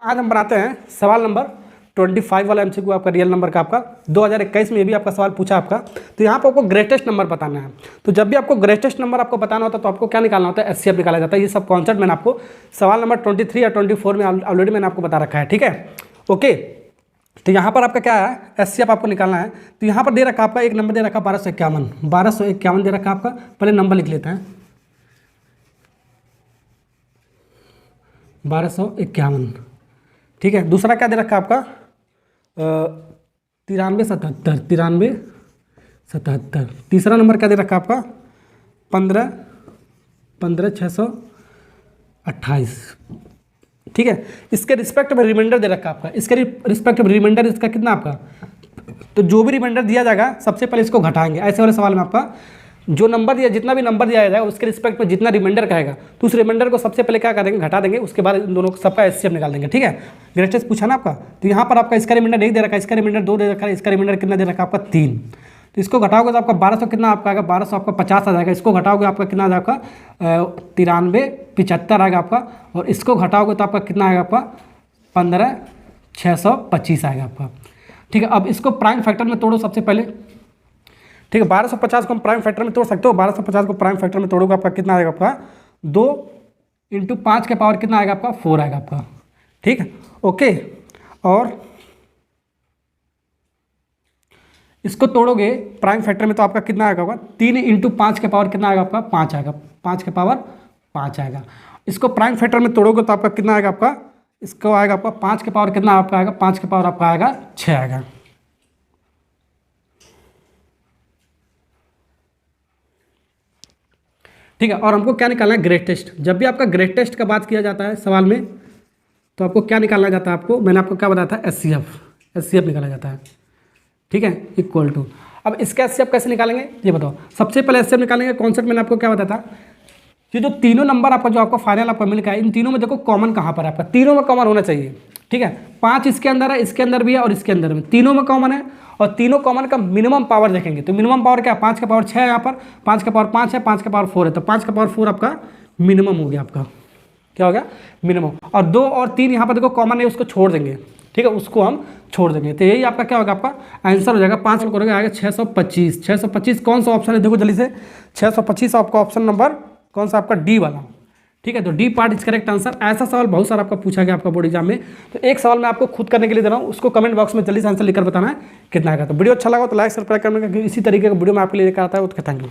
आज हम बनाते हैं सवाल नंबर 25 वाला एमसीक्यू आपका रियल नंबर का आपका 2021 में ये भी आपका सवाल पूछा आपका। तो यहाँ पर आपको ग्रेटेस्ट नंबर बताना है। तो जब भी आपको ग्रेटेस्ट नंबर आपको बताना होता है तो आपको क्या निकालना होता है, एचसीएफ निकाला जाता है। ये सब कॉन्सेप्ट मैंने आपको सवाल नंबर 23 या 24 में ऑलरेडी मैंने आपको बता रखा है, ठीक है। ओके, तो यहाँ पर आपका क्या है, एचसीएफ आपको निकालना है। तो यहाँ पर दे रखा आपका एक नंबर दे रखा 1251 दे रखा आपका। पहले नंबर लिख लेते हैं 1251, ठीक है। दूसरा क्या दे रखा आपका 9377। तीसरा नंबर क्या दे रखा आपका 15,628, ठीक है। इसके रिस्पेक्ट में रिमाइंडर दे रखा आपका, इसके रिस्पेक्ट में रिमाइंडर इसका कितना आपका, तो जो भी रिमाइंडर दिया जाएगा सबसे पहले इसको घटाएंगे। ऐसे वाले सवाल में आपका जो नंबर दिया, जितना भी नंबर दिया जाएगा उसके रिस्पेक्ट में जितना रिमाइंडर कहेगा तो उस रिमाइंडर को सबसे पहले क्या करेंगे, घटा देंगे। उसके बाद इन दोनों सबका एचसीएफ निकाल देंगे, ठीक है। ग्रेटेस्ट पूछा ना आपका, तो यहाँ पर आपका इसका रिमाइंडर नहीं दे रखा है, इसका रिमाइंडर 2 दे रखा है, इसका रिमाइंडर कितना दे रखा है आपका 3। तो इसको घटाओगे तो आपका 1200 कितना आपका आएगा, 1200 आपका 50 आ जाएगा। इसको घटाओगे आपका कितना आ जाएगा 9375 आएगा आपका। और इसको घटाओगे तो आपका कितना आएगा आपका 15,625 आएगा आपका, ठीक है। अब इसको प्राइम फैक्टर में तोड़ो सबसे पहले, ठीक है। 1250 को हम प्राइम फैक्टर में तोड़ सकते हो। 1250 को प्राइम फैक्टर में तोड़ोगे आपका कितना आएगा आपका 2 × 5 के पावर कितना आएगा आपका 4 आएगा आपका, ठीक है। ओके, और इसको तोड़ोगे प्राइम फैक्टर में तो आपका कितना आएगा आपका 3 × 5 के पावर कितना आएगा आपका 5 आएगा, 5 के पावर 5 आएगा। इसको प्राइम फैक्टर में तोड़ोगे तो आपका कितना आएगा आपका, इसको आएगा आपका 5 के पावर कितना आपका आएगा, 5 के पावर आपका आएगा 6 आएगा, ठीक है। और हमको क्या निकालना है, ग्रेटेस्ट। जब भी आपका ग्रेटेस्ट का बात किया जाता है सवाल में तो आपको क्या निकालना जाता है, आपको मैंने आपको क्या बताया था, एचसीएफ निकाला जाता है, ठीक है। इक्वल टू, अब इसका एचसीएफ कैसे निकालेंगे ये बताओ। सबसे पहले एचसीएफ निकालेंगे, कॉन्सेप्ट मैंने आपको क्या बताया था, ये जो तीनों नंबर आपका जो आपको फाइनल आपको मिल गया है, इन तीनों में देखो कॉमन कहाँ पर है आपका, तीनों में कॉमन होना चाहिए, ठीक है। 5 इसके अंदर है, इसके अंदर भी है और इसके अंदर में, तीनों में कॉमन है। और तीनों कॉमन का मिनिमम पावर देखेंगे तो मिनिमम पावर क्या है, 5 के पावर 6 है यहाँ पर, 5 के पावर 5 है, 5 के पावर 4 है। तो 5 के पावर 4 आपका मिनिमम हो गया आपका, क्या हो गया मिनिमम। और 2 और 3 यहाँ पर देखो कॉमन है, उसको छोड़ देंगे, ठीक है, उसको हम छोड़ देंगे। तो यही आपका क्या होगा, आपका आंसर हो जाएगा 5 करोगे आएगा 625। 625 कौन सा ऑप्शन है, देखो जल्दी से, 625 आपका ऑप्शन नंबर कौन सा आपका डी वाला, ठीक है। तो D part is correct answer. ऐसा सवाल बहुत सारा आपका पूछा गया आपका बोर्ड एग्जाम में। तो एक सवाल मैं आपको खुद करने के लिए दे रहा हूँ, उसको कमेंट बॉक्स में जल्दी से आंसर लिखकर बताना है कितना आएगा। तो वीडियो अच्छा लगा तो लाइक सब्सक्राइब करने का, इसी तरीके का वीडियो मैं आपके लिए लेकर आता हूँ। तो थैंक यू।